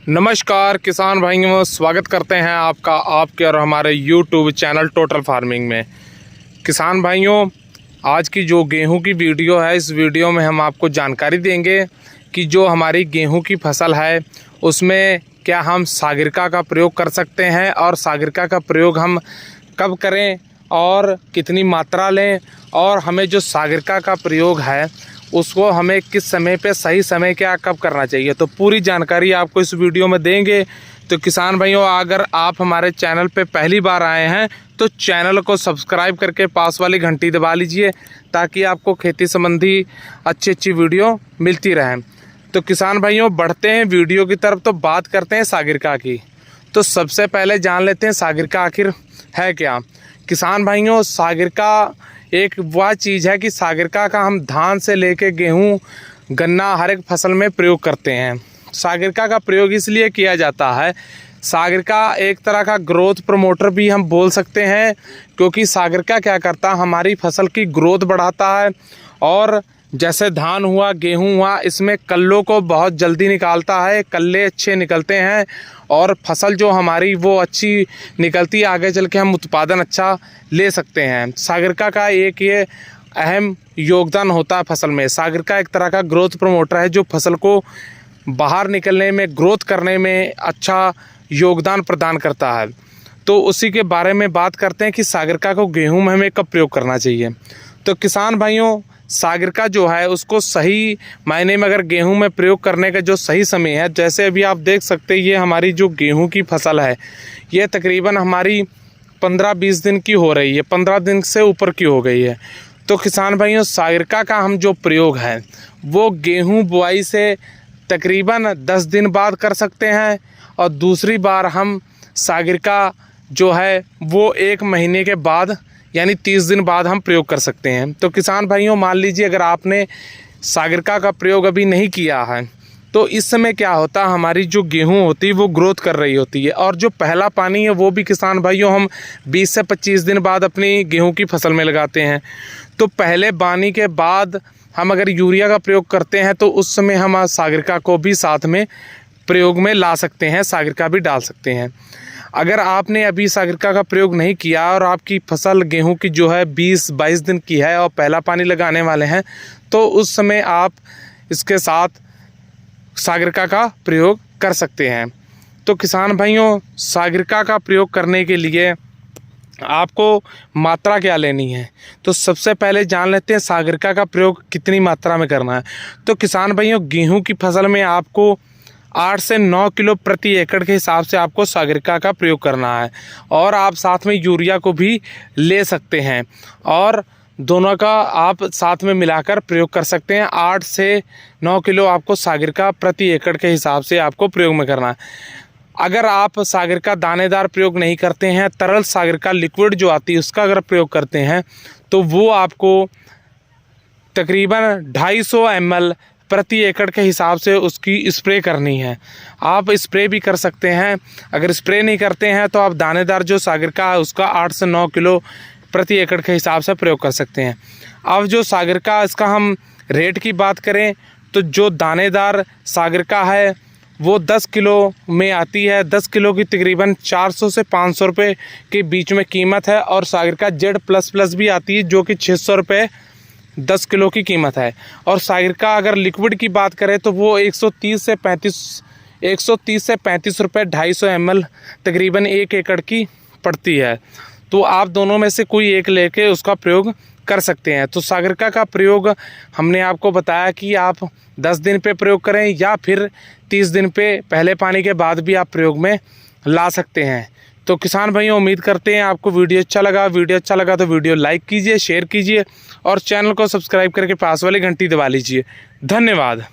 नमस्कार किसान भाइयों, स्वागत करते हैं आपका आपके और हमारे YouTube चैनल टोटल फार्मिंग में। किसान भाइयों, आज की जो गेहूं की वीडियो है, इस वीडियो में हम आपको जानकारी देंगे कि जो हमारी गेहूं की फसल है उसमें क्या हम सागरिका का प्रयोग कर सकते हैं और सागरिका का प्रयोग हम कब करें और कितनी मात्रा लें, और हमें जो सागरिका का प्रयोग है उसको हमें किस समय पे सही समय क्या कब करना चाहिए। तो पूरी जानकारी आपको इस वीडियो में देंगे। तो किसान भाइयों, अगर आप हमारे चैनल पे पहली बार आए हैं तो चैनल को सब्सक्राइब करके पास वाली घंटी दबा लीजिए ताकि आपको खेती संबंधी अच्छी वीडियो मिलती रहे। तो किसान भाइयों, बढ़ते हैं वीडियो की तरफ। तो बात करते हैं सागरिका की। तो सबसे पहले जान लेते हैं सागरिका आखिर है क्या। किसान भाइयों, सागरिका एक वह चीज़ है कि सागरिका का हम धान से लेके गेहूं, गन्ना हर एक फसल में प्रयोग करते हैं। सागरिका का प्रयोग इसलिए किया जाता है, सागरिका एक तरह का ग्रोथ प्रमोटर भी हम बोल सकते हैं, क्योंकि सागरिका क्या करता है, हमारी फसल की ग्रोथ बढ़ाता है। और जैसे धान हुआ, गेहूं हुआ, इसमें कल्लों को बहुत जल्दी निकालता है, कल्ले अच्छे निकलते हैं और फसल जो हमारी वो अच्छी निकलती है, आगे चल के हम उत्पादन अच्छा ले सकते हैं। सागरिका का एक ये अहम योगदान होता है फसल में। सागरिका एक तरह का ग्रोथ प्रमोटर है जो फसल को बाहर निकलने में, ग्रोथ करने में अच्छा योगदान प्रदान करता है। तो उसी के बारे में बात करते हैं कि सागरिका को गेहूं में हमें कब प्रयोग करना चाहिए। तो किसान भाइयों, सागरिका जो है उसको सही मायने में अगर गेहूं में प्रयोग करने का जो सही समय है, जैसे अभी आप देख सकते हैं, ये हमारी जो गेहूं की फसल है ये तकरीबन हमारी 15-20 दिन की हो रही है, 15 दिन से ऊपर की हो गई है। तो किसान भाइयों, सागरिका का हम जो प्रयोग है वो गेहूं बुआई से तकरीबन 10 दिन बाद कर सकते हैं, और दूसरी बार हम सागरिका जो है वो 1 महीने के बाद यानी 30 दिन बाद हम प्रयोग कर सकते हैं। तो किसान भाइयों, मान लीजिए अगर आपने सागरिका का प्रयोग अभी नहीं किया है तो इस समय क्या होता है, हमारी जो गेहूं होती है वो ग्रोथ कर रही होती है, और जो पहला पानी है वो भी किसान भाइयों हम 20 से 25 दिन बाद अपनी गेहूं की फसल में लगाते हैं। तो पहले पानी के बाद हम अगर यूरिया का प्रयोग करते हैं तो उस समय हम सागरिका को भी साथ में प्रयोग में ला सकते हैं, सागरिका भी डाल सकते हैं। अगर आपने अभी सागरिका का प्रयोग नहीं किया और आपकी फसल गेहूं की जो है 20-22 दिन की है और पहला पानी लगाने वाले हैं, तो उस समय आप इसके साथ सागरिका का प्रयोग कर सकते हैं। तो किसान भाइयों, सागरिका का प्रयोग करने के लिए आपको मात्रा क्या लेनी है। तो सबसे पहले जान लेते हैं सागरिका का प्रयोग कितनी मात्रा में करना है। तो किसान भाइयों, गेहूं की फसल में आपको 8 से 9 किलो प्रति एकड़ के हिसाब से आपको सागरिका का प्रयोग करना है, और आप साथ में यूरिया को भी ले सकते हैं, और दोनों का आप साथ में मिलाकर प्रयोग कर सकते हैं। 8 से 9 किलो आपको सागरिका प्रति एकड़ के हिसाब से आपको प्रयोग में करना है। अगर आप सागरिका दानेदार प्रयोग नहीं करते हैं, तरल सागरिका लिक्विड जो आती है उसका अगर प्रयोग करते हैं, तो वो आपको तकरीबन 250 ml प्रति एकड़ के हिसाब से उसकी स्प्रे करनी है। आप स्प्रे भी कर सकते हैं। अगर स्प्रे नहीं करते हैं तो आप दानेदार जो सागरिका है उसका 8 से 9 किलो प्रति एकड़ के हिसाब से प्रयोग कर सकते हैं। अब जो सागरिका, इसका हम रेट की बात करें तो जो दानेदार सागरिका है वो 10 किलो में आती है। 10 किलो की तकरीबन 400 से 500 रुपये के बीच में कीमत है, और सागरिका Z++ भी आती है जो कि 600 रुपये 10 किलो की कीमत है। और सागरिका अगर लिक्विड की बात करें तो वो 130 से 35 रुपये 250 ml तकरीबन 1 एकड़ की पड़ती है। तो आप दोनों में से कोई एक लेके उसका प्रयोग कर सकते हैं। तो सागरिका का प्रयोग हमने आपको बताया कि आप 10 दिन पे प्रयोग करें या फिर 30 दिन पे पहले पानी के बाद भी आप प्रयोग में ला सकते हैं। तो किसान भाइयों, उम्मीद करते हैं आपको वीडियो अच्छा लगा तो वीडियो लाइक कीजिए, शेयर कीजिए और चैनल को सब्सक्राइब करके पास वाली घंटी दबा लीजिए। धन्यवाद।